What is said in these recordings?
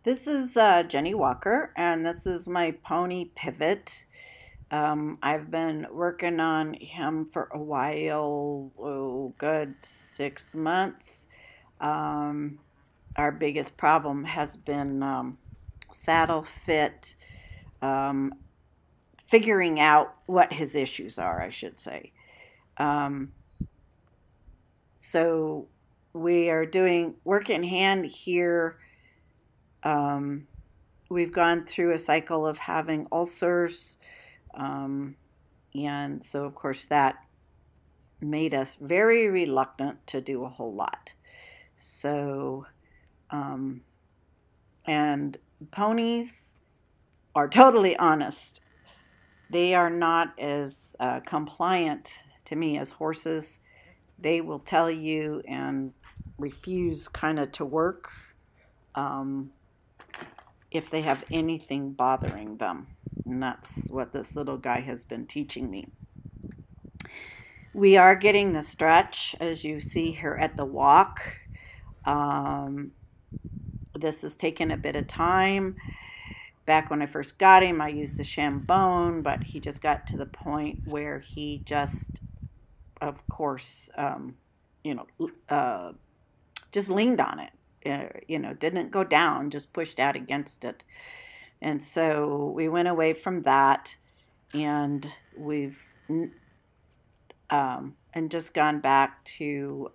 This is Jenny Walker, and this is my pony Pivot. I've been working on him for a while, good 6 months. Um, our biggest problem has been saddle fit, um, figuring out what his issues are, I should say. Um, so we are doing work in hand here. Um, we've gone through a cycle of having ulcers. Um, and so, of course, that made us very reluctant to do a whole lot. So, um, and ponies are totally honest. They are not as compliant to me as horses. They will tell you and refuse kind of to work um, if they have anything bothering them. And that's what this little guy has been teaching me. We are getting the stretch, as you see here at the walk. Um, this has taken a bit of time. Back when I first got him, I used the shambone, but he just got to the point where he just, of course, you know, just leaned on it. Didn't go down, just pushed out against it. And so we went away from that, and we've and just gone back to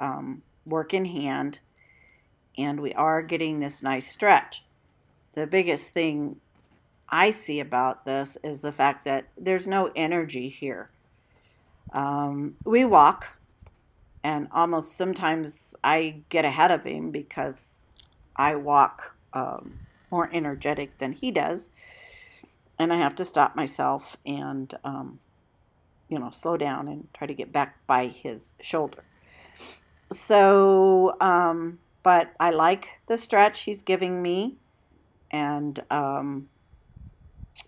work in hand, and we are getting this nice stretch. The biggest thing I see about this is the fact that there's no energy here. We walk, and almost sometimes I get ahead of him because I walk more energetic than he does, and I have to stop myself and slow down and try to get back by his shoulder. So, but I like the stretch he's giving me, and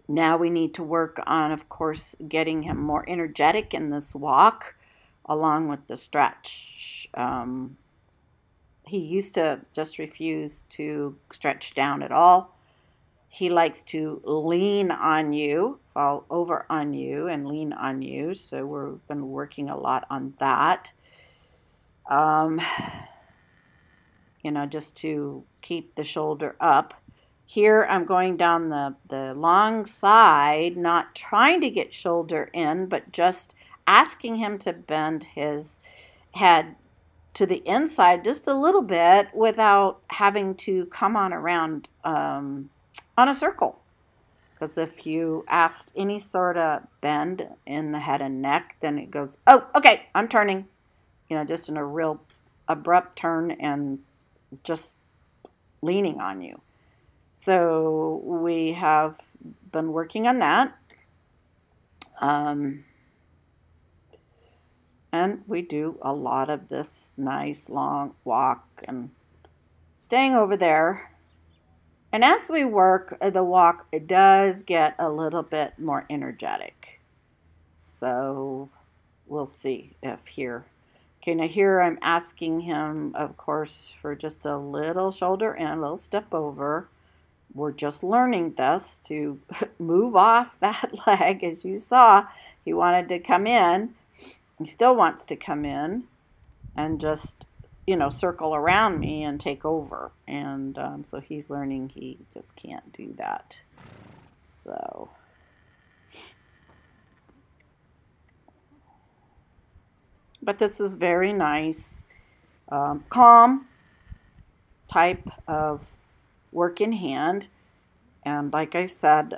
now we need to work on, of course, getting him more energetic in this walk along with the stretch. He used to just refuse to stretch down at all. He likes to lean on you, fall over on you, and lean on you. So we've been working a lot on that. Just to keep the shoulder up. Here I'm going down the long side, not trying to get shoulder in, but just asking him to bend his head to the inside just a little bit without having to come on around on a circle. Because if you ask any sort of bend in the head and neck, then it goes, oh, okay, I'm turning. Just in a real abrupt turn and just leaning on you. So we have been working on that. And we do a lot of this nice long walk and staying over there. And as we work, the walk does get a little bit more energetic. So we'll see if here. Okay, now here I'm asking him, of course, for just a little shoulder in, a little step over. We're just learning this to move off that leg. As you saw, he wanted to come in. He still wants to come in and just, circle around me and take over. And so he's learning he just can't do that. So, but this is very nice, calm type of work in hand. And like I said,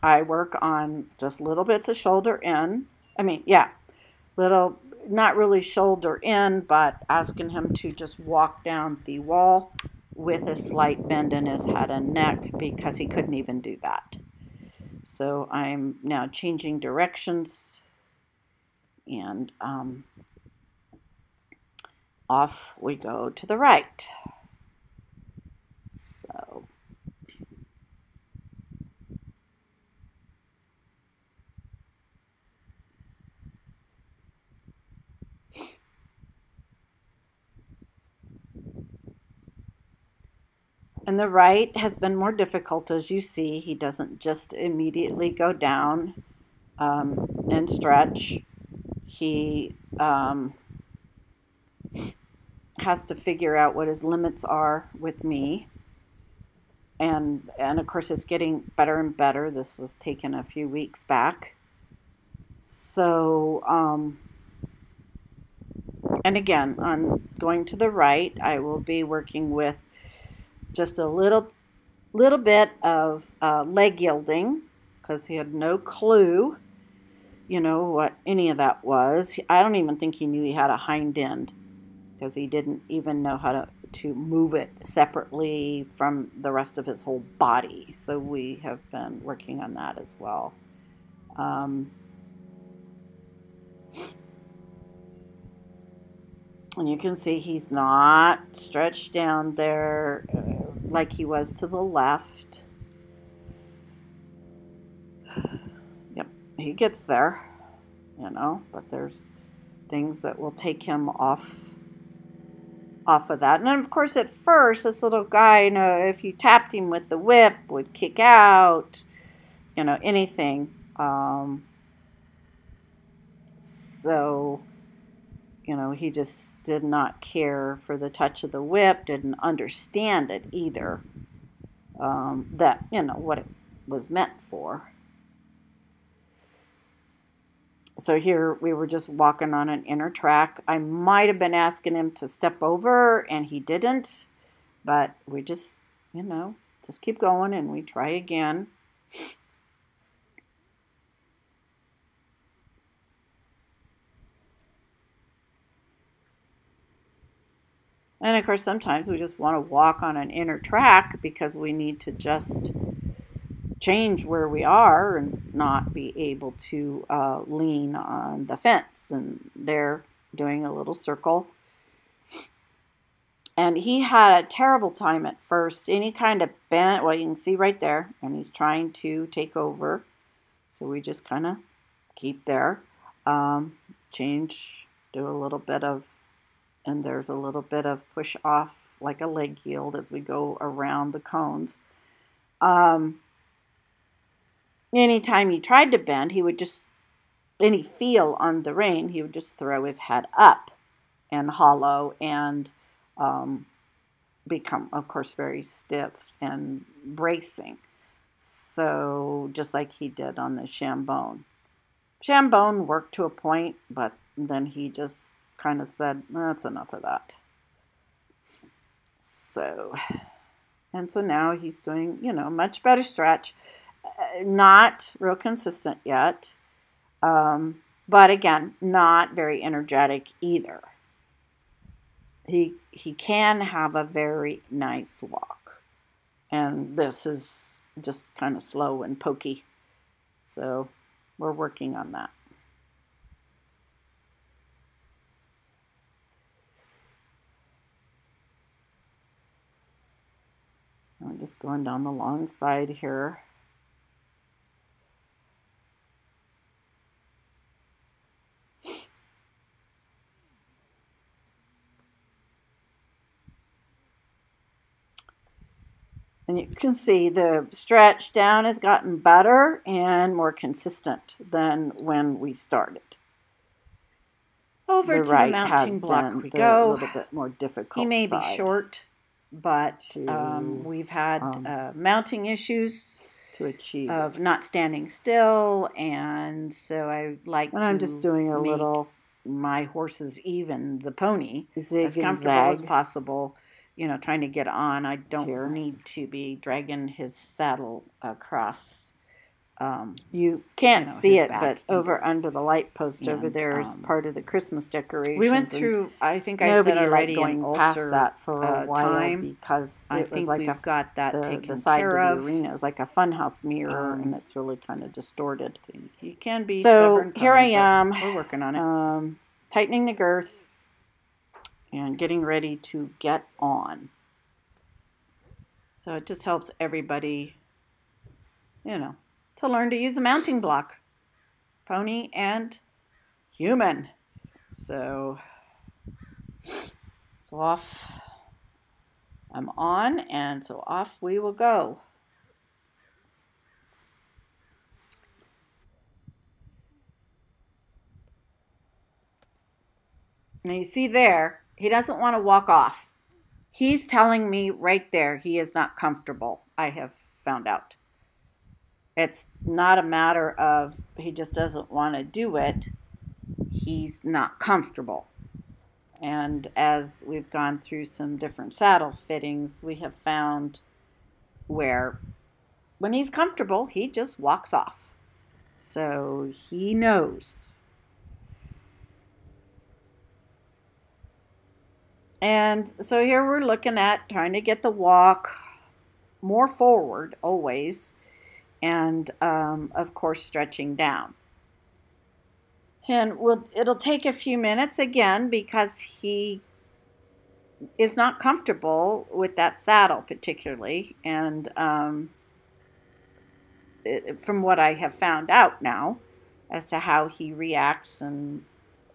I work on just little bits of shoulder in. Little, not really shoulder in, but asking him to just walk down the wall with a slight bend in his head and neck because he couldn't even do that. So I'm now changing directions, and off we go to the right. So And the right has been more difficult, as you see. He doesn't just immediately go down and stretch. He has to figure out what his limits are with me. And of course, it's getting better and better. This was taken a few weeks back. So, and again, on going to the right, I will be working with just a little bit of leg yielding, because he had no clue, what any of that was. I don't even think he knew he had a hind end, because he didn't even know how to move it separately from the rest of his whole body. So we have been working on that as well. And you can see he's not stretched down there like he was to the left. Yep, he gets there, but there's things that will take him off of that. And then, of course, at first, this little guy, if you tapped him with the whip, would kick out, anything. So, he just did not care for the touch of the whip, didn't understand it either, that, what it was meant for. So here we were just walking on an inner track. I might have been asking him to step over, and he didn't, but we just, just keep going, and we try again. And of course, sometimes we just want to walk on an inner track because we need to just change where we are and not be able to lean on the fence. And they're doing a little circle. And he had a terrible time at first. Any kind of bent, well, you can see right there, and he's trying to take over. So we just kind of keep there. Change, do a little bit of, and there's a little bit of push off, like a leg yield as we go around the cones. Anytime he tried to bend, he would just, any feel on the rein, he would just throw his head up and hollow and become, of course, very stiff and bracing. So just like he did on the Chambone. Chambone worked to a point, but then he just kind of said, that's enough of that. So now he's doing, much better stretch. Not real consistent yet. But again, not very energetic either. He can have a very nice walk. And this is just kind of slow and pokey. So we're working on that. I'm just going down the long side here. And you can see the stretch down has gotten better and more consistent than when we started. Over to the mounting block we go. A little bit more difficult. He may be short, but we've had mounting issues to achieve of not standing still, and so I like. And I'm just doing a little. My horses, even the pony, as comfortable as possible. Trying to get on. I don't need to be dragging his saddle across. You can't see it, but over under the light post over there is part of the Christmas decorations. We went through, I think I said already, going past that for a while because I think we've got that taken care of. The side of the arena is like a funhouse mirror, and it's really kind of distorted. You can be stubborn. So here I am. We're working on it. Tightening the girth. And getting ready to get on. So it just helps everybody, to learn to use a mounting block. Pony and human. So off I'm on, and so off we will go. Now you see there, he doesn't want to walk off. He's telling me right there he is not comfortable, I have found out. It's not a matter of he just doesn't want to do it. He's not comfortable. And as we've gone through some different saddle fittings, we have found where when he's comfortable, he just walks off. So he knows. And so here we're looking at trying to get the walk more forward always, and of course stretching down. And it'll take a few minutes again because he is not comfortable with that saddle particularly, and from what I have found out now as to how he reacts and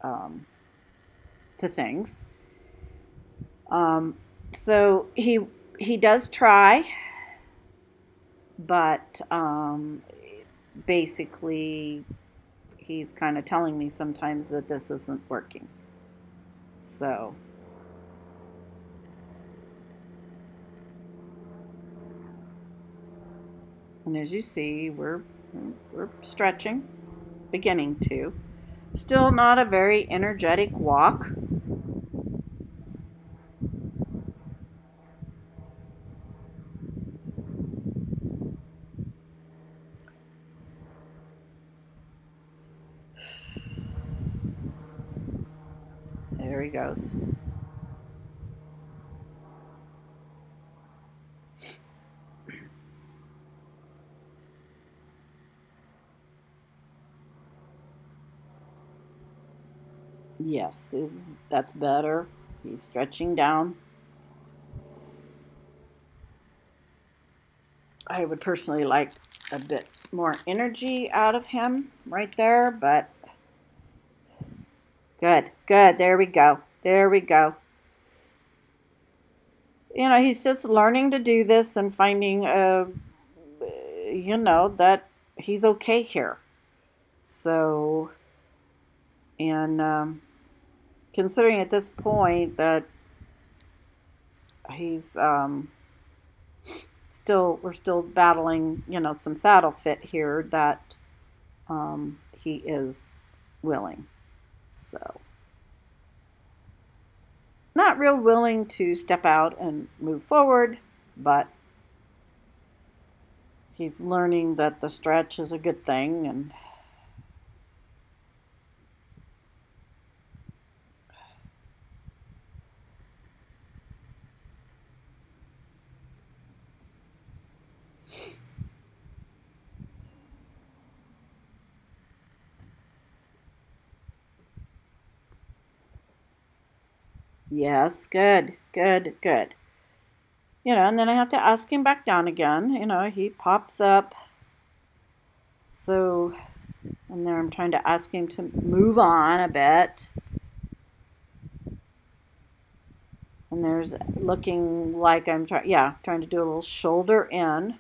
to things. So he does try, but basically he's kind of telling me sometimes that this isn't working. So and as you see, we're stretching, beginning to. Still not a very energetic walk. There he goes. Yes, that's better. He's stretching down. I would personally like a bit more energy out of him right there, but good, good. There we go. There we go. You know, he's just learning to do this and finding, you know, that he's okay here. So, and considering at this point that he's we're still battling, you know, some saddle fit here, that he is willing. So not real willing to step out and move forward, but he's learning that the stretch is a good thing. And yes, good, good, good. You know, and then I have to ask him back down again. You know, he pops up. So, and there I'm trying to ask him to move on a bit. And there's looking like I'm trying to do a little shoulder in.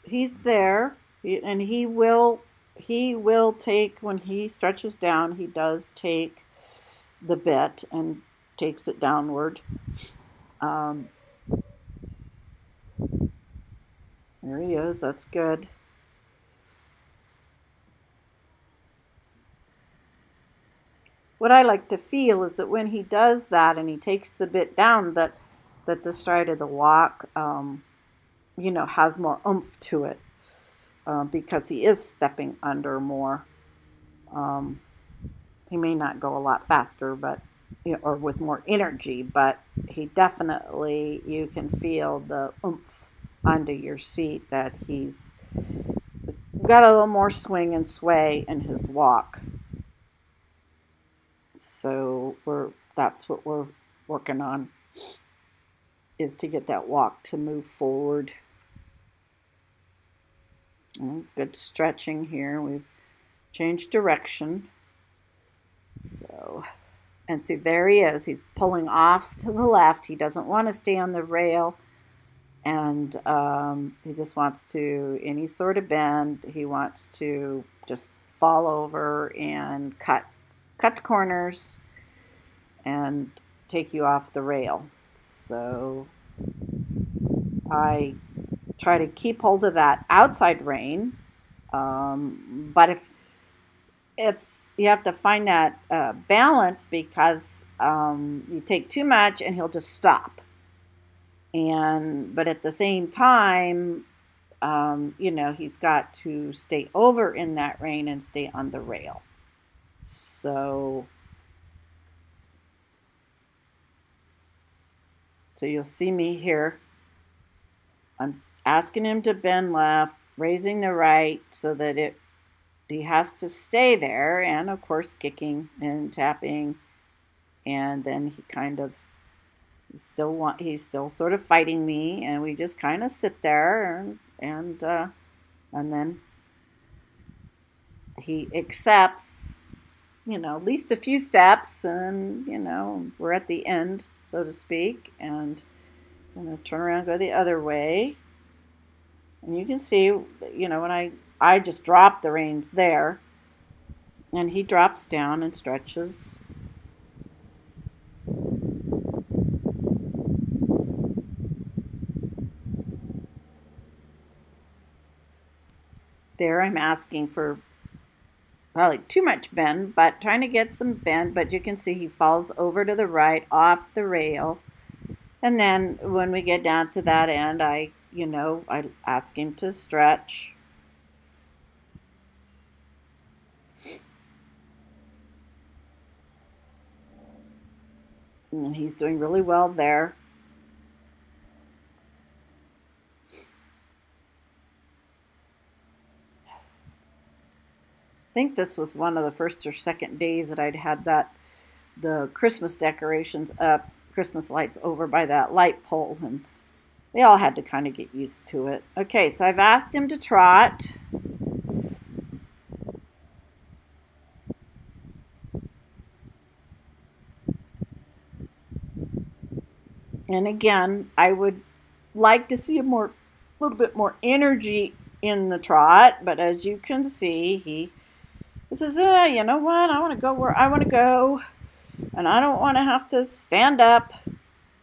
He's there, and he will take, when he stretches down, he does take the bit and takes it downward. There he is. That's good. What I like to feel is that when he does that and he takes the bit down, that the stride of the walk, you know, has more oomph to it, because he is stepping under more. He may not go a lot faster, but, you know, or with more energy, but he definitely, you can feel the oomph under your seat, that he's got a little more swing and sway in his walk. So that's what we're working on, is to get that walk to move forward. Good stretching here. We've changed direction. So, and see, there he is. He's pulling off to the left. He doesn't want to stay on the rail. And he just wants to, any sort of bend, he wants to just fall over and cut the corners and take you off the rail. So I try to keep hold of that outside rein, but if you have to find that balance, because you take too much and he'll just stop. But at the same time, he's got to stay over in that rein and stay on the rail. So you'll see me here. I'm asking him to bend left, raising the right so that he has to stay there, and of course kicking and tapping, and then he's still sort of fighting me, and we just kind of sit there, and then he accepts, at least a few steps, and we're at the end, so to speak, and I'm going to turn around and go the other way. And you can see, when I just drop the reins there, and he drops down and stretches. There I'm asking for probably too much bend, but trying to get some bend, but you can see he falls over to the right off the rail. And then when we get down to that end, I ask him to stretch. And he's doing really well there. I think this was one of the first or second days that I'd had the Christmas decorations up, Christmas lights over by that light pole, and they all had to kind of get used to it. Okay, so I've asked him to trot. And again, I would like to see a little bit more energy in the trot, but as you can see, he says, you know what, I want to go where I want to go, and I don't want to have to stand up.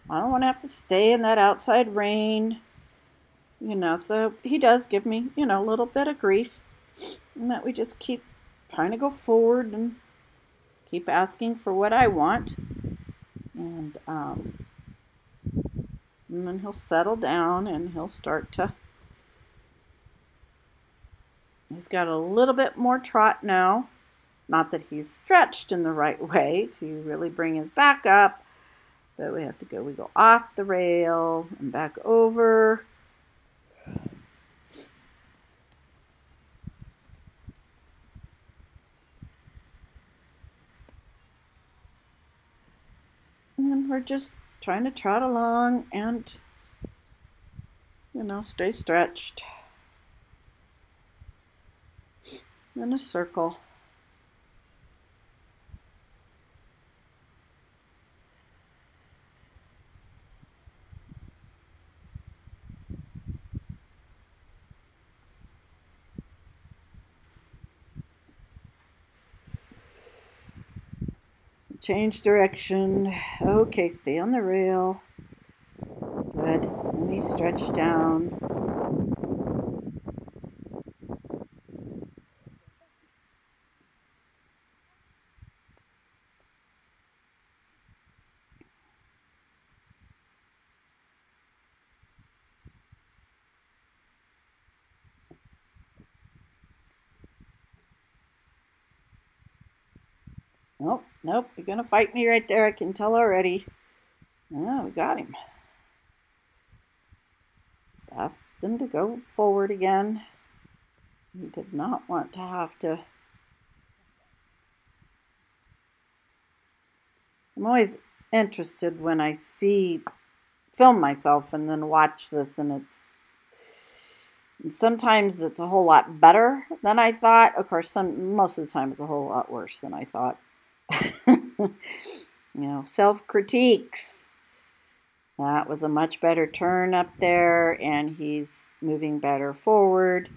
I don't want to have to stay in that outside rein, so he does give me, a little bit of grief, and that we just keep trying to go forward and keep asking for what I want, and then he'll settle down and he'll start to, he's got a little bit more trot now. Not that he's stretched in the right way to really bring his back up, but we go off the rail and back over. And we're just trying to trot along and, stay stretched in a circle. Change direction. Okay, stay on the rail. Good. Let me stretch down. Nope, you're gonna fight me right there, I can tell already. Oh, we got him. Just asked him to go forward again. He did not want to have to. I'm always interested when I see film myself and then watch this, and sometimes it's a whole lot better than I thought. Of course, most of the time it's a whole lot worse than I thought. Self-critiques. That was a much better turn up there, and he's moving better forward.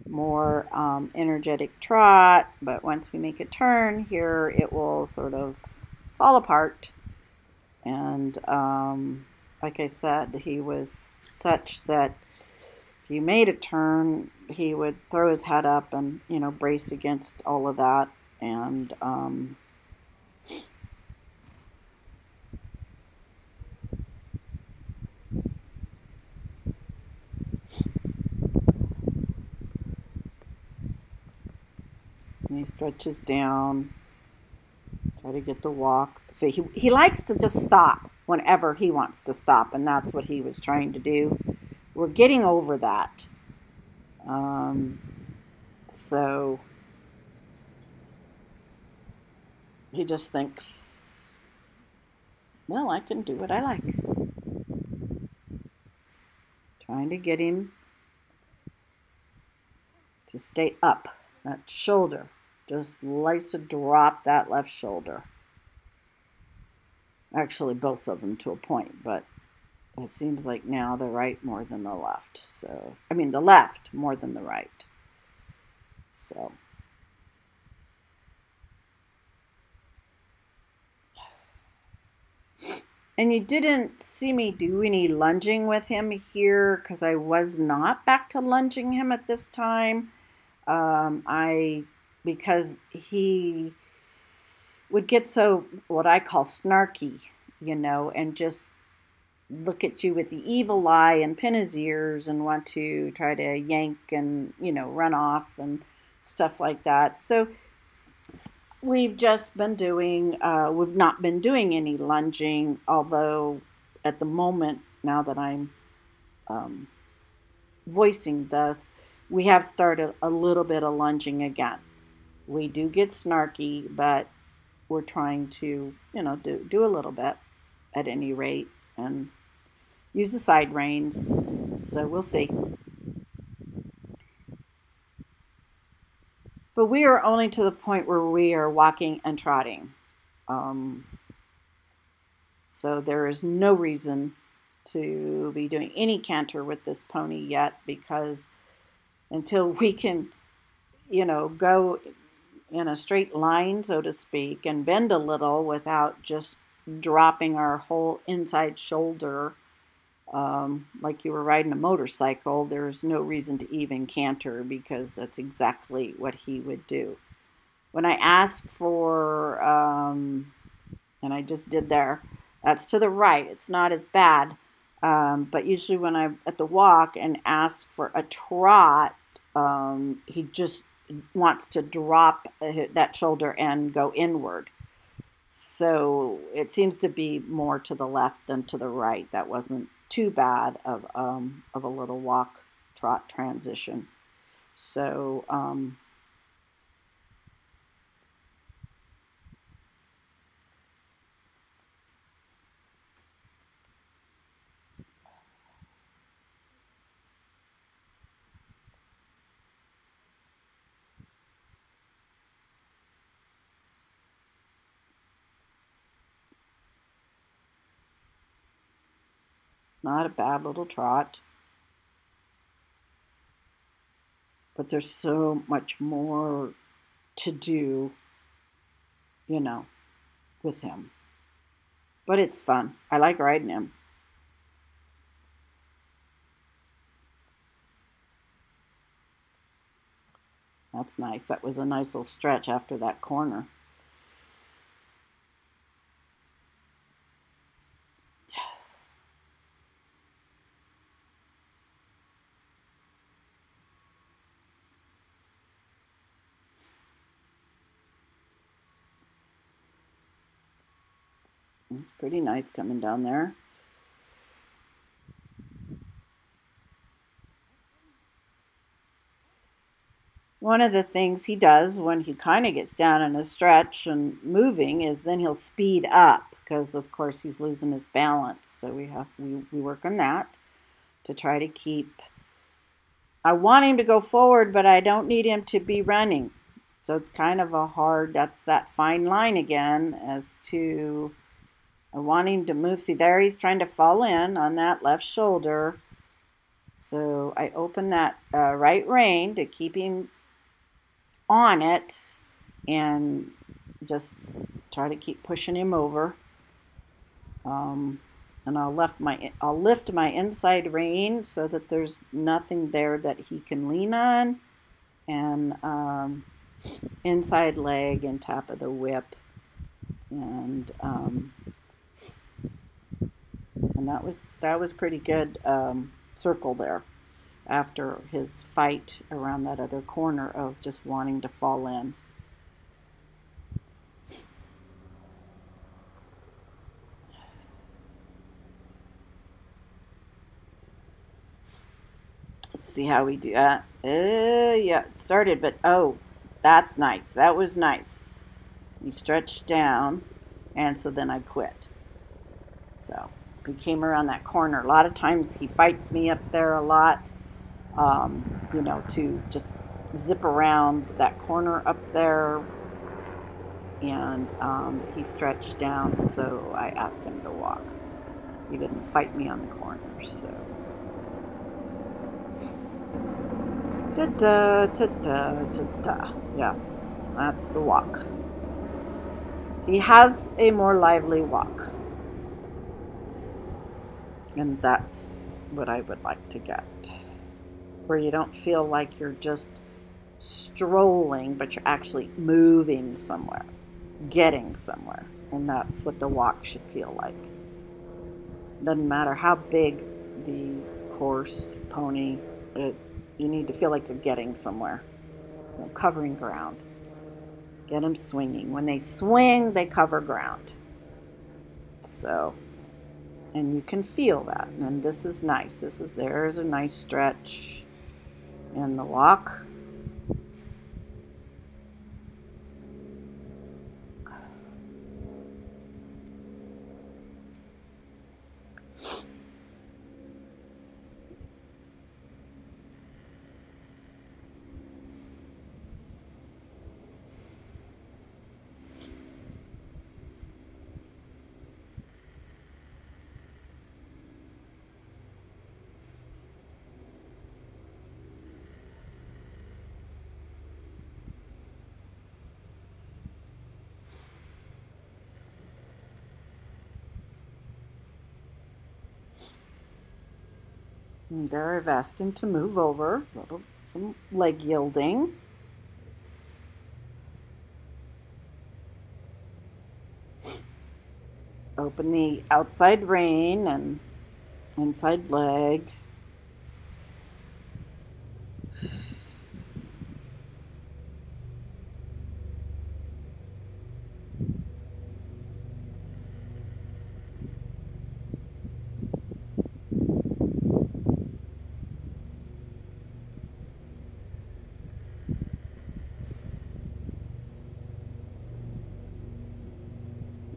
More energetic trot, but once we make a turn here, it will sort of fall apart. And like I said, he was such that if you made a turn, he would throw his head up and, brace against all of that. And he stretches down, try to get the walk. See, he likes to just stop whenever he wants to stop, and that's what he was trying to do. We're getting over that. So he just thinks, well, I can do what I like. Trying to get him to stay up. That shoulder just likes to drop that left shoulder. Actually, both of them to a point, but it seems like now the right more than the left. So, I mean, the left more than the right. So, and you didn't see me do any lunging with him here because I was not back to lunging him at this time. Because he would get so, what I call snarky, and just look at you with the evil eye and pin his ears and want to try to yank and, run off and stuff like that. So we've just been we've not been doing any lunging, although at the moment, now that I'm voicing this, we have started a little bit of lunging again. We do get snarky, but we're trying to, do a little bit at any rate and use the side reins. So we'll see. But we are only to the point where we are walking and trotting. So there is no reason to be doing any canter with this pony yet, because until we can, go in a straight line, so to speak, and bend a little without just dropping our whole inside shoulder, like you were riding a motorcycle, there's no reason to even canter, because that's exactly what he would do. When I ask for, and I just did there, that's to the right. It's not as bad. But usually when I'm at the walk and ask for a trot, he just wants to drop that shoulder and go inward. So it seems to be more to the left than to the right. That wasn't too bad of a little walk trot transition. So not a bad little trot. But there's so much more to do, with him. But it's fun. I like riding him. That's nice. That was a nice little stretch after that corner. It's pretty nice coming down there. one of the things he does when he kind of gets down in a stretch and moving is then he'll speed up because, of course, he's losing his balance. So we work on that to try to keep. I want him to go forward, but I don't need him to be running. So it's kind of a hard, that's that fine line again as to, I want him to move. See, there he's trying to fall in on that left shoulder. So I open that right rein to keep him on it and just try to keep pushing him over. And I'll lift my inside rein so that there's nothing there that he can lean on, and inside leg and tap of the whip, and that was pretty good circle there after his fight around that other corner of just wanting to fall in. Let's see how we do that. Yeah, it started, but oh, that's nice. That was nice. We stretched down, and so then I quit. So we came around that corner. A lot of times he fights me up there a lot, you know, to just zip around that corner up there. And he stretched down, so I asked him to walk. He didn't fight me on the corner, so. Ta-da, ta-da, ta-da. Yes, that's the walk. He has a more lively walk. And that's what I would like to get. Where you don't feel like you're just strolling, but you're actually moving somewhere, getting somewhere. And that's what the walk should feel like. Doesn't matter how big the horse, pony, you need to feel like you're getting somewhere, you know, covering ground. Get them swinging. When they swing, they cover ground. So, and you can feel that. And this is nice. There's a nice stretch in the walk. And there I've asked him to move over, some leg yielding. Open the outside rein and inside leg.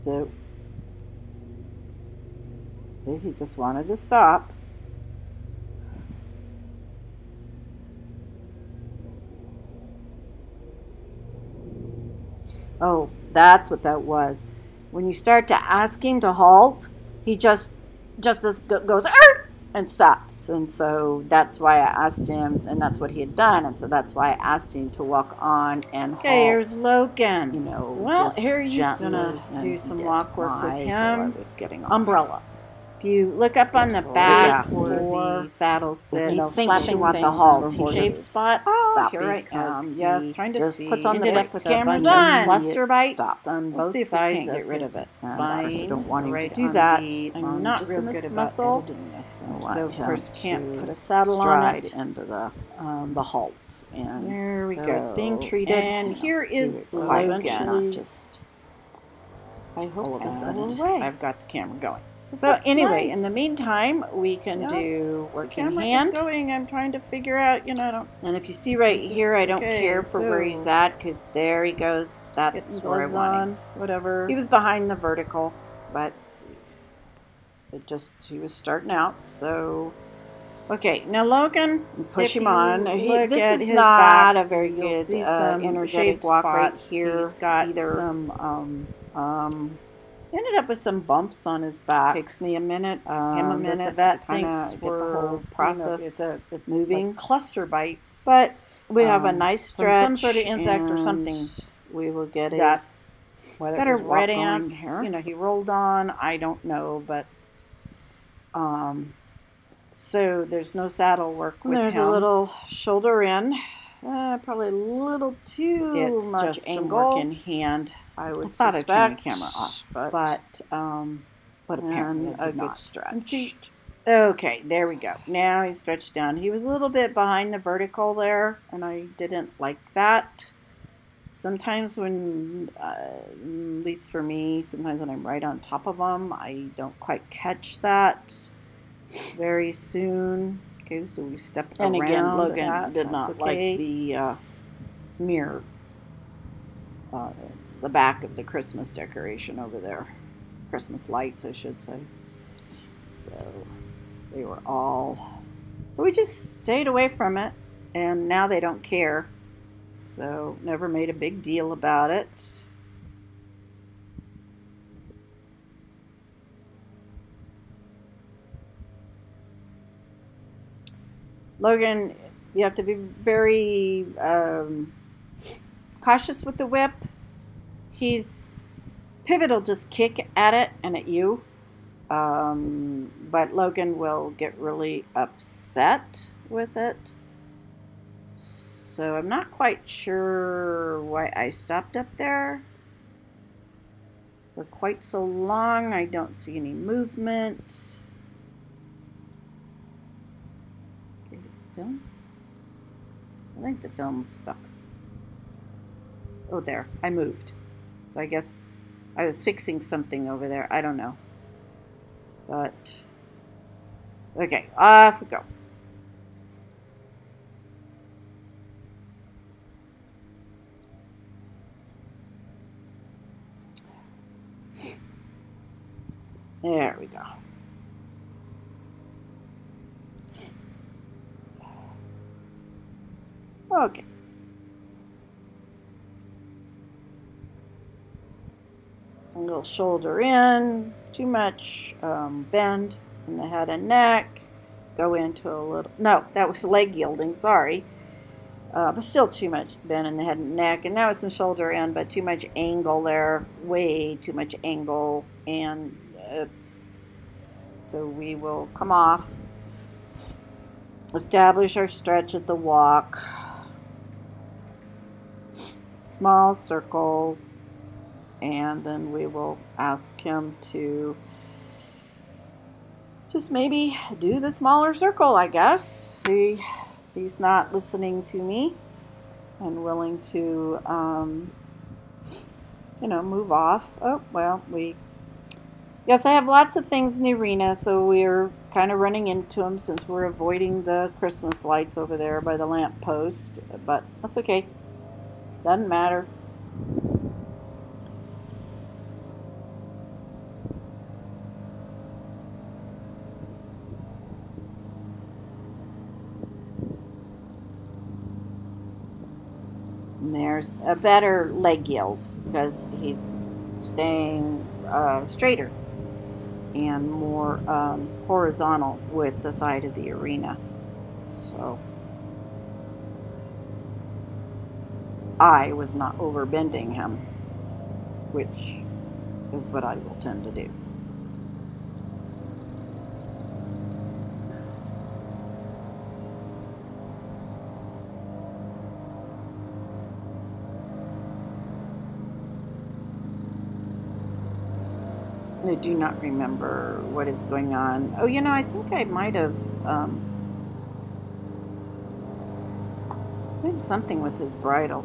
So, see, he just wanted to stop. Oh, that's what that was. When you start to ask him to halt, he just goes "Arr!" and stops. And so that's why I asked him, and that's what he had done. And so that's why I asked him to walk on and halt. Okay, here's Logan. You know, well, here he's gonna do some walk work with him. So I was getting umbrella. If you look up on the back for the saddle sit, he's slapping with the halt. Shape spots. Oh, here I come. Yes, trying to see. Puts on ended up with cameras on. Cluster bites on both sides. Get rid of it. Spine. Don't want him to do that. I'm not real good about editing this. So of course can't put a saddle on it. Into the halt. And there we go. It's being treated. And here is Logan. Not just I hope all of a sudden I've got the camera going. So anyway, nice. in the meantime, we can do work in hand. Is going. I'm trying to figure out, I don't. And if you see right here, I don't care for where he's at, because there he goes. That's where I want him. Whatever. He was behind the vertical, but he was starting out. So, okay, now Logan, push him on. This is not a very good energetic walk right here. He's got some. Ended up with some bumps on his back. Takes me a minute. Him a minute. The vet thinks get the whole process it's moving. Like cluster bites. But we have a nice stretch. From some sort of insect or something. We will get a better red ants. Here. He rolled on. I don't know, but so there's no saddle work with him. There's a little shoulder in. Probably a little too much just angle. Some work in hand. I thought I turned the camera off, but apparently a good stretch. Okay, there we go. Now he's stretched down. He was a little bit behind the vertical there, and I didn't like that. Sometimes when, at least for me, sometimes when I'm right on top of them, I don't quite catch that very soon. Okay, so we stepped around. And again, Logan did not like the mirror. It's the back of the Christmas decoration over there. Christmas lights, I should say. So they were all... So we just stayed away from it, and now they don't care. So never made a big deal about it. Logan, you have to be very cautious with the whip. Pivot will just kick at it and at you. But Logan will get really upset with it. So I'm not quite sure why I stopped up there. For quite so long, I don't see any movement. Okay, film. I think the film's stuck. Oh, there. I moved. So I guess I was fixing something over there. I don't know. But, okay, off we go. There we go. Okay. A little shoulder in, too much bend in the head and neck. Go into a little, no, that was leg yielding, sorry. But still too much bend in the head and neck. And that was some shoulder in, but too much angle there, way too much angle. And so we will come off, establish our stretch at the walk, small circle, and then we will ask him to just maybe do the smaller circle, I guess. See if he's not listening to me and willing to, move off. Oh, well, yes, I have lots of things in the arena, so we're kind of running into them since we're avoiding the Christmas lights over there by the lamp post, but that's okay. Doesn't matter. And there's a better leg yield because he's staying straighter and more horizontal with the side of the arena. So I was not overbending him, which is what I will tend to do. I do not remember what is going on. Oh, I think I might have did something with his bridle.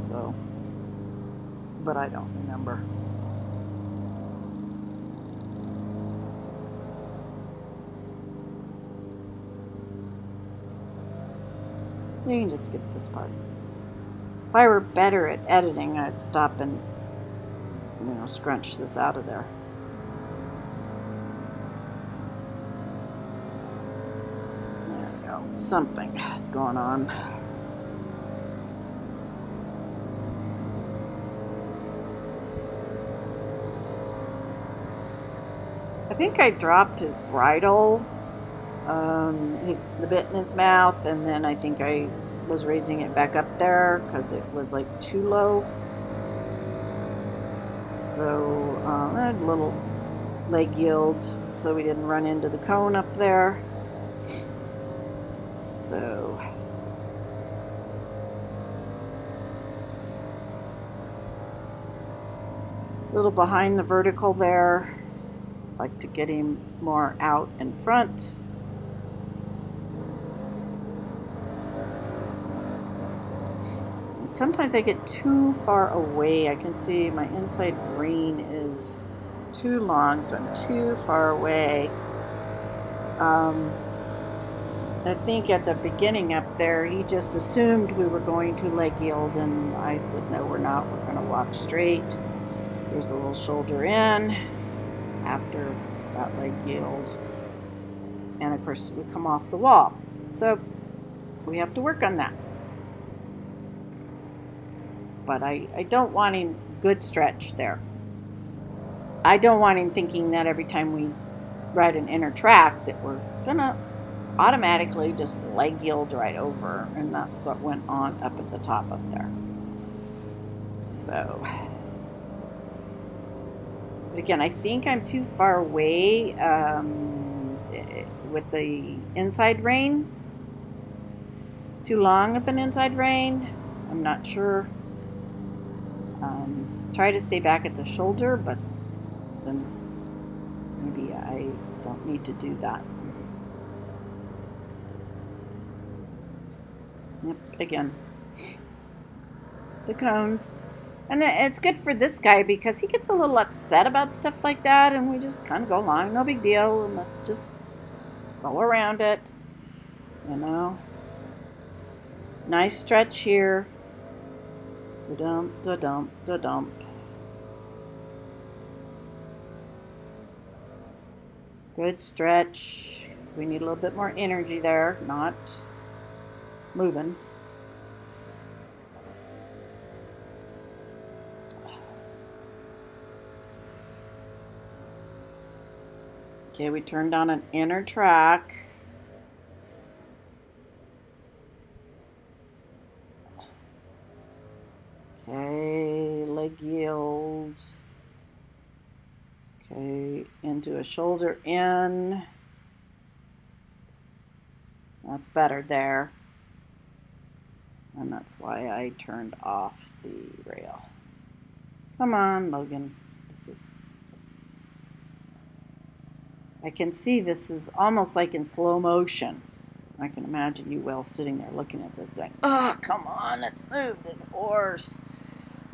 So but I don't remember. You can just skip this part. If I were better at editing, I'd stop and, scrunch this out of there. There we go. Something is going on. I think I dropped his bridle, the bit in his mouth, and then I think I was raising it back up there because it was like too low. So I had a little leg yield so we didn't run into the cone up there. So a little behind the vertical there. Like to get him more out in front. Sometimes I get too far away. I can see my inside rein is too long, so I'm too far away. I think at the beginning up there, he just assumed we were going to leg yield, and I said, no, we're not. We're going to walk straight. There's a little shoulder in after that leg yield. And of course, we come off the wall. So we have to work on that. But I don't want him, good stretch there. I don't want him thinking that every time we ride an inner track that we're gonna automatically just leg yield right over, and that's what went on up at the top up there. So, but again, I think I'm too far away with the inside rein. Too long of an inside rein. I'm not sure. Try to stay back at the shoulder, but then maybe I don't need to do that. Yep, again, the cones. And it's good for this guy because he gets a little upset about stuff like that, and we just kind of go along, no big deal, and let's just go around it, you know. Nice stretch here. Da-dump, da-dump, da-dump. Good stretch. We need a little bit more energy there, not moving. Okay, we turned on an inner track. Okay, leg yield. Okay, into a shoulder in. That's better there. And that's why I turned off the rail. Come on, Logan. I can see this is almost like in slow motion. I can imagine you well sitting there looking at this going, oh, come on, let's move this horse.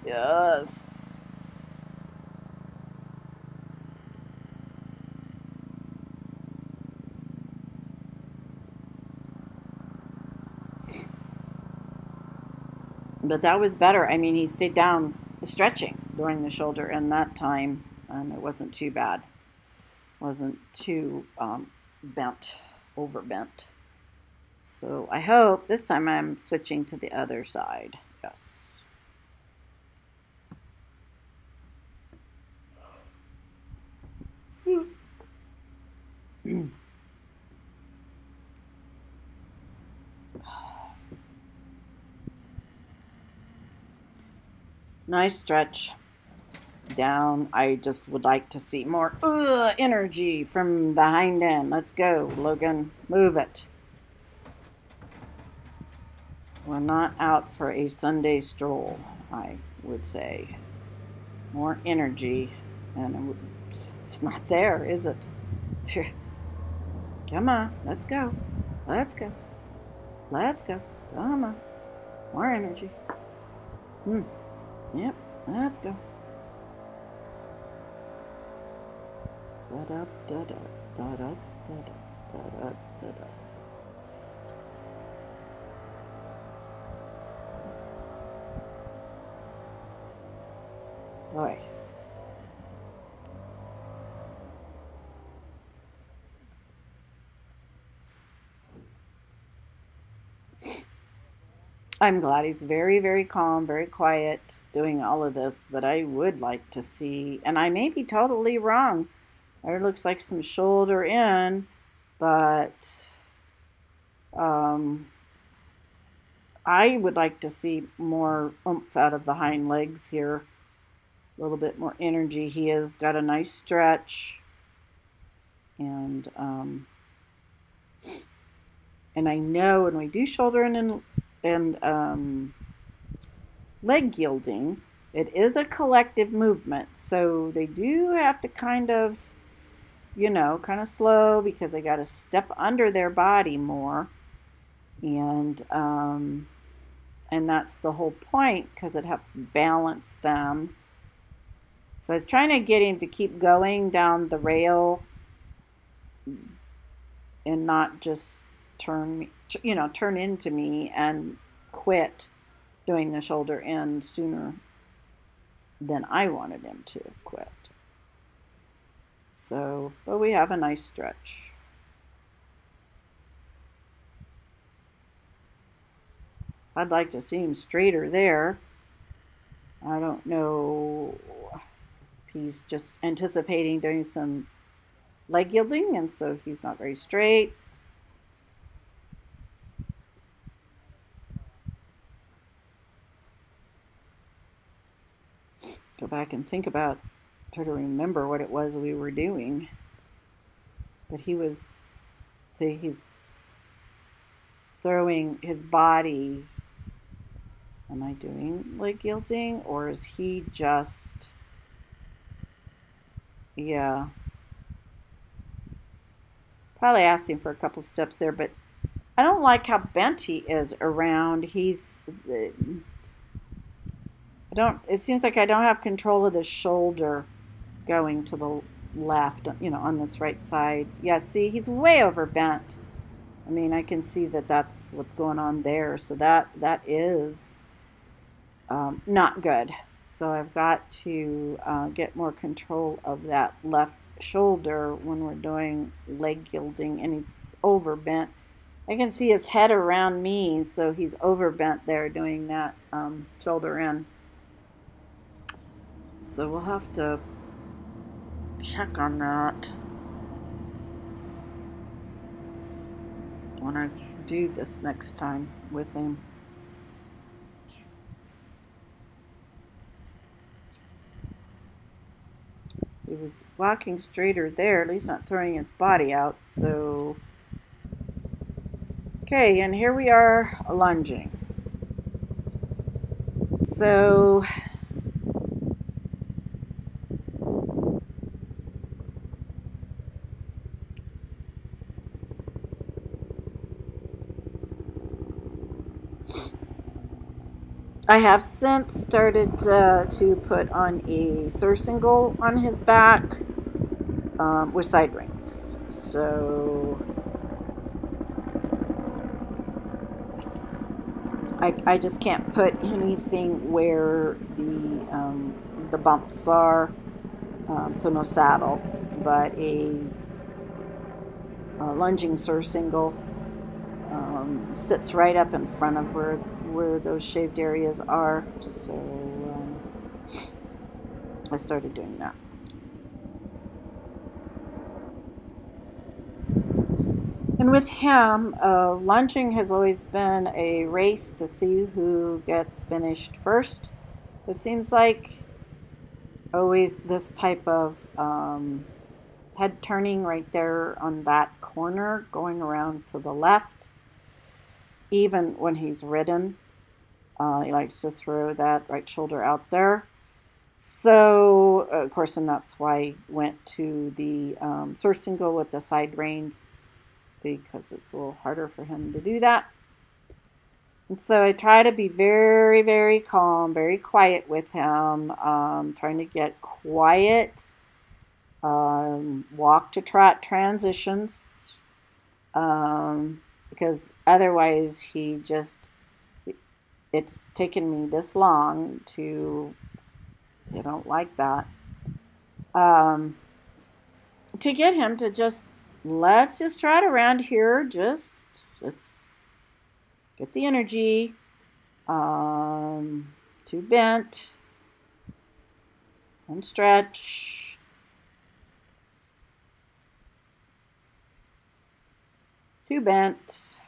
Yes. But that was better. I mean, he stayed down stretching during the shoulder in that time, and it wasn't too bad. Wasn't too bent, overbent. So I hope this time I'm switching to the other side. Yes. Nice stretch down. I just would like to see more energy from the hind end. Let's go, Logan. Move it. We're not out for a Sunday stroll, I would say. More energy. And it's not there, is it? Come on. Let's go. Let's go. Let's go. Come on. More energy. Yep. Let's go. Da-da, da-da, da-da, da-da, da-da, da-da. All right. I'm glad he's very, very calm, very quiet doing all of this, but I would like to see, and I may be totally wrong. There looks like some shoulder in, but I would like to see more oomph out of the hind legs here. A little bit more energy. He has got a nice stretch, and I know when we do shoulder and leg yielding, it is a collective movement, so they do have to kind of, kind of slow because they got to step under their body more, and that's the whole point because it helps balance them. So I was trying to get him to keep going down the rail and not just turn into me and quit doing the shoulder end sooner than I wanted him to quit. So, but we have a nice stretch. I'd like to see him straighter there. I don't know if he's just anticipating doing some leg yielding, and so he's not very straight. Go back and think about, try to remember what it was we were doing. But he's throwing his body. Am I doing leg yielding, or is he just, yeah. Probably asked him for a couple steps there, but I don't like how bent he is around. It seems like I don't have control of the shoulder going to the left, on this right side. Yeah, see, he's way over bent. I mean, I can see that that's what's going on there. So that is not good. So I've got to get more control of that left shoulder when we're doing leg yielding, and he's over bent. I can see his head around me, so he's over bent there doing that shoulder in. So we'll have to check on that when I do this next time with him. He was walking straighter there, at least not throwing his body out, so. Okay, and here we are lunging. So I have since started to put on a surcingle on his back with side reins. So I just can't put anything where the bumps are, so no saddle, but a lunging surcingle sits right up in front of where those shaved areas are. So I started doing that. And with him, lunging has always been a race to see who gets finished first. It seems like always this type of head turning right there on that corner, going around to the left. Even when he's ridden, he likes to throw that right shoulder out there. So, of course, and that's why I went to the surcingle with the side reins, because it's a little harder for him to do that. And so I try to be very, very calm, very quiet with him, trying to get quiet, walk to trot transitions, because otherwise it's taken me this long they don't like that, to get him to let's just trot around here, let's get the energy, too bent, and stretch. Too bent.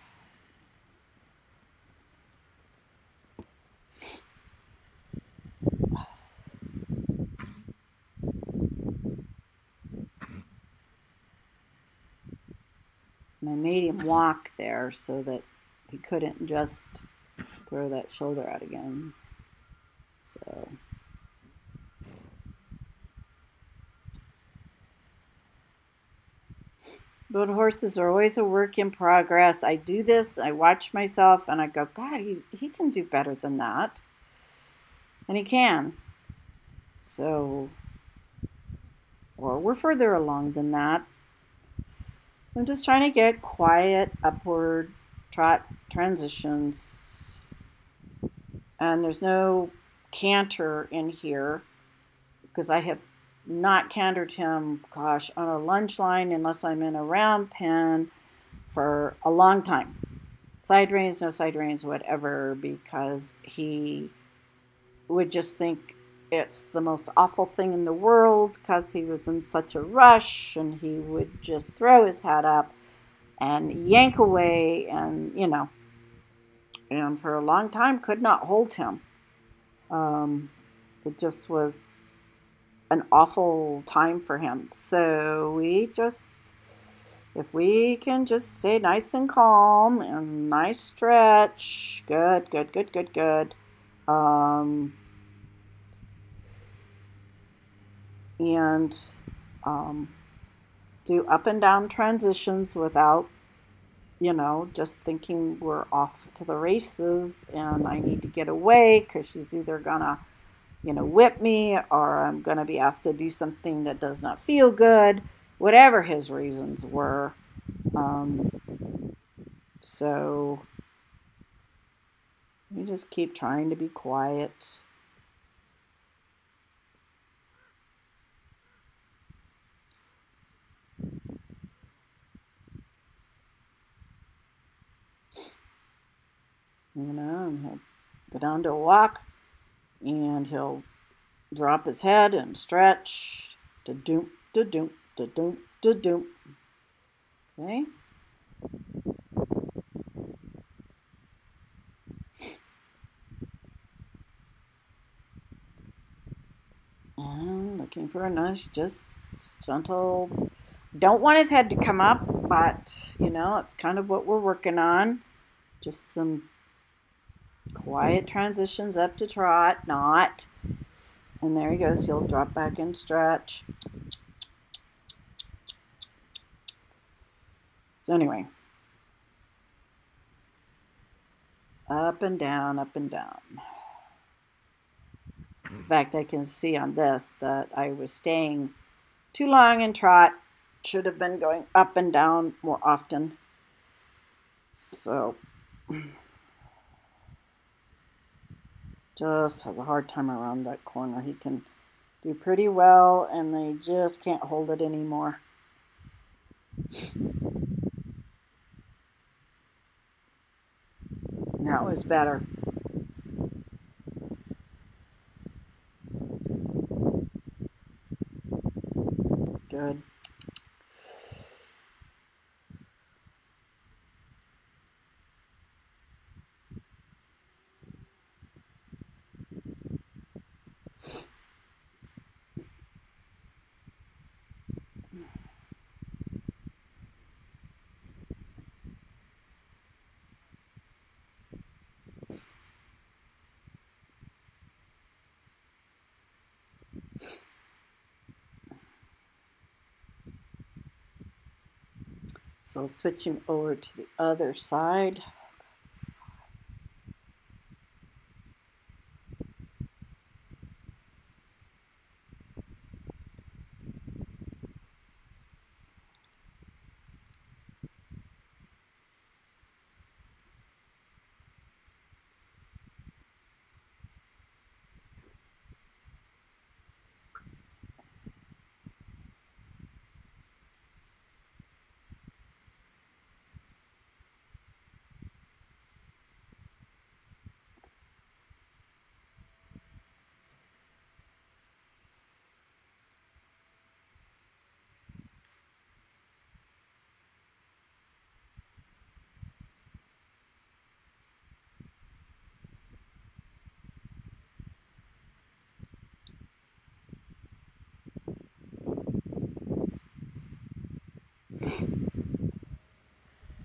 And I made him walk there so that he couldn't just throw that shoulder out again. So. But horses are always a work in progress. I do this, I watch myself, and I go, God, he can do better than that. And he can. So, or we're further along than that. I'm just trying to get quiet, upward trot transitions. And there's no canter in here because I have not cantered him, gosh, on a lunge line unless I'm in a round pen for a long time. Side reins, no side reins, whatever, because he would just think it's the most awful thing in the world because he was in such a rush, and he would just throw his head up and yank away, and and for a long time could not hold him. It just was an awful time for him. So if we can just stay nice and calm and nice stretch, good. And do up and down transitions without, just thinking we're off to the races and I need to get away because she's either gonna whip me, or I'm going to be asked to do something that does not feel good, whatever his reasons were. So we just keep trying to be quiet. And he'll go down to a walk, and he'll drop his head and stretch. Da-doom, da-doom, da-doom, da-doom. Okay. And looking for a nice, just gentle. Don't want his head to come up, but it's kind of what we're working on. Just some quiet transitions up to trot, not. And there he goes. He'll drop back and stretch. So anyway, up and down, up and down. In fact, I can see on this that I was staying too long in trot. Should have been going up and down more often. So just has a hard time around that corner. He can do pretty well, and they just can't hold it anymore. That was better. Good. So switching over to the other side.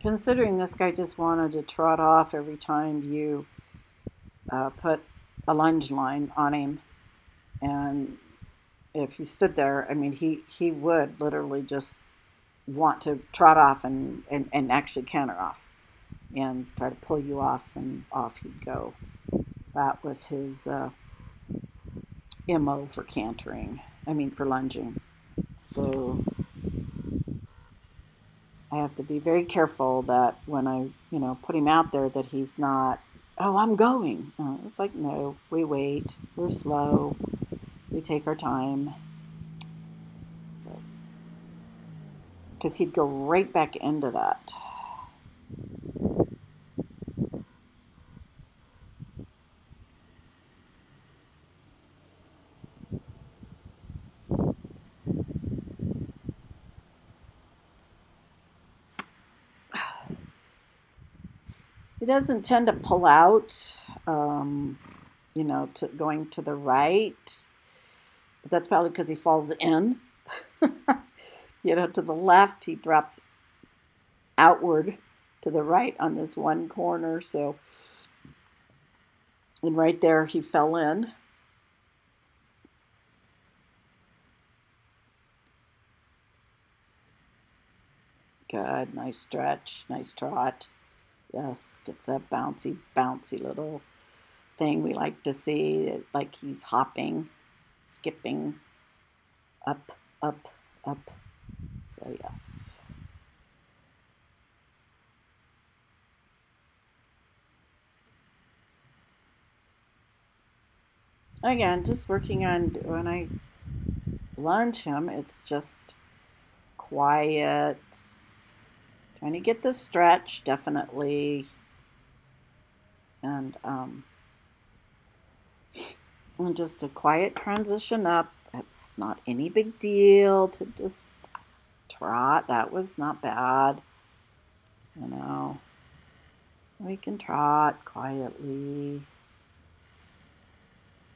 considering this guy just wanted to trot off every time you put a lunge line on him. And if he stood there, I mean, he would literally just want to trot off and actually canter off and try to pull you off, and off he'd go. That was his MO for cantering, for lunging. So I have to be very careful that when I, put him out there, that he's not, oh, I'm going. It's like, no, we wait, we're slow, we take our time. So, because he'd go right back into that. He doesn't tend to pull out, to going to the right. But that's probably because he falls in. To the left, he drops outward to the right on this one corner. So, and right there, he fell in. Good, nice stretch, nice trot. Yes, gets that bouncy little thing we like to see, like he's hopping, skipping, up, up, up. So yes. Again, just working on, when I lunge him, it's just quiet, trying to get the stretch, definitely. And just a quiet transition up. It's not any big deal to just trot. That was not bad. We can trot quietly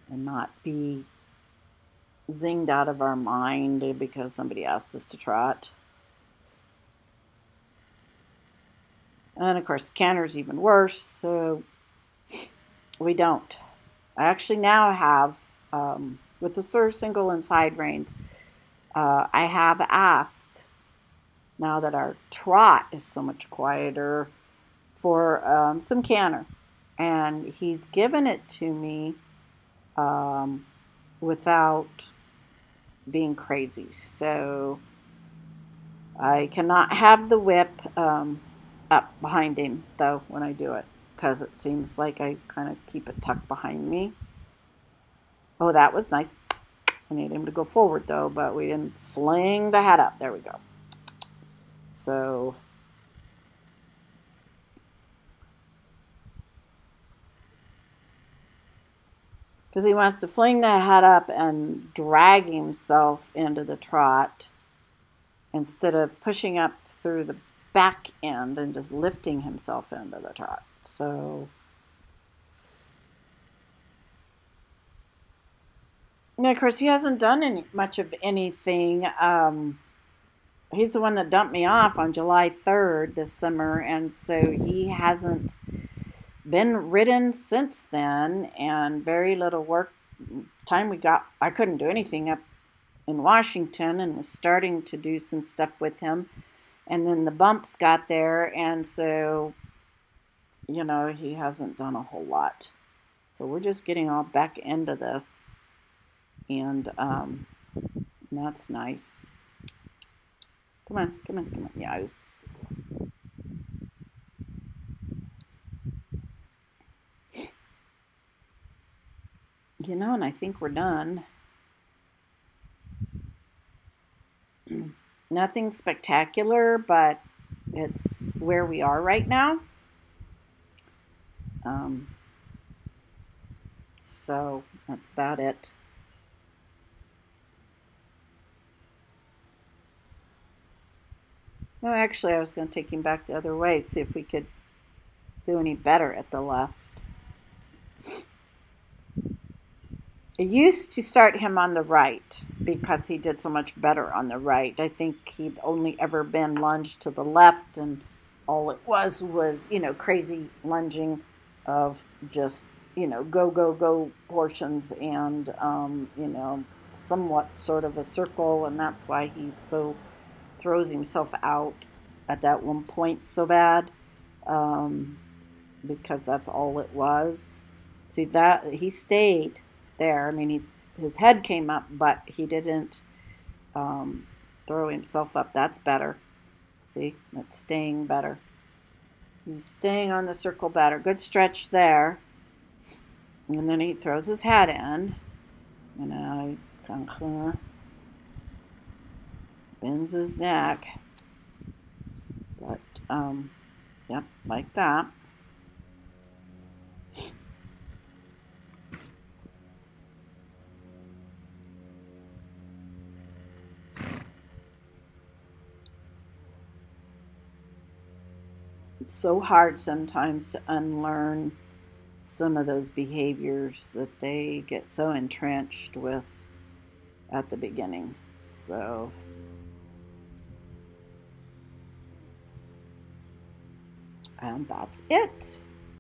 and not be zinged out of our mind because somebody asked us to trot. And of course, the canter's even worse, so we don't. I actually now have, with the serve, single, and side reins, I have asked, now that our trot is so much quieter, for some canter. And he's given it to me without being crazy. So I cannot have the whip up behind him, though, when I do it, because it seems like I kind of keep it tucked behind me. Oh, that was nice. I need him to go forward, though, but we didn't fling the head up. There we go. So because he wants to fling the head up and drag himself into the trot instead of pushing up through the back end and just lifting himself into the trot. So, and of course, he hasn't done much of anything. He's the one that dumped me off on July 3rd this summer, and so he hasn't been ridden since then, and very little work time we got. I couldn't do anything up in Washington, and was starting to do some stuff with him. And then the bumps got there, and so, he hasn't done a whole lot. So we're just getting all back into this, and that's nice. Come on. Yeah, I was... and I think we're done. Nothing spectacular, but it's where we are right now. So that's about it. No, actually, I was going to take him back the other way, see if we could do any better at the left. I used to start him on the right because he did so much better on the right. I think he'd only ever been lunged to the left, and all it was, crazy lunging of just, go, go, go portions and, somewhat sort of a circle. And that's why he's so, throws himself out at that one point so bad, because that's all it was. See, that he stayed there. I mean, his head came up, but he didn't um, throw himself up. That's better. See, that's staying better. He's staying on the circle better. Good stretch there. And then he throws his head in. And I bends his neck. But, yep, like that. It's so hard sometimes to unlearn some of those behaviors that they get so entrenched with at the beginning. So, and that's it.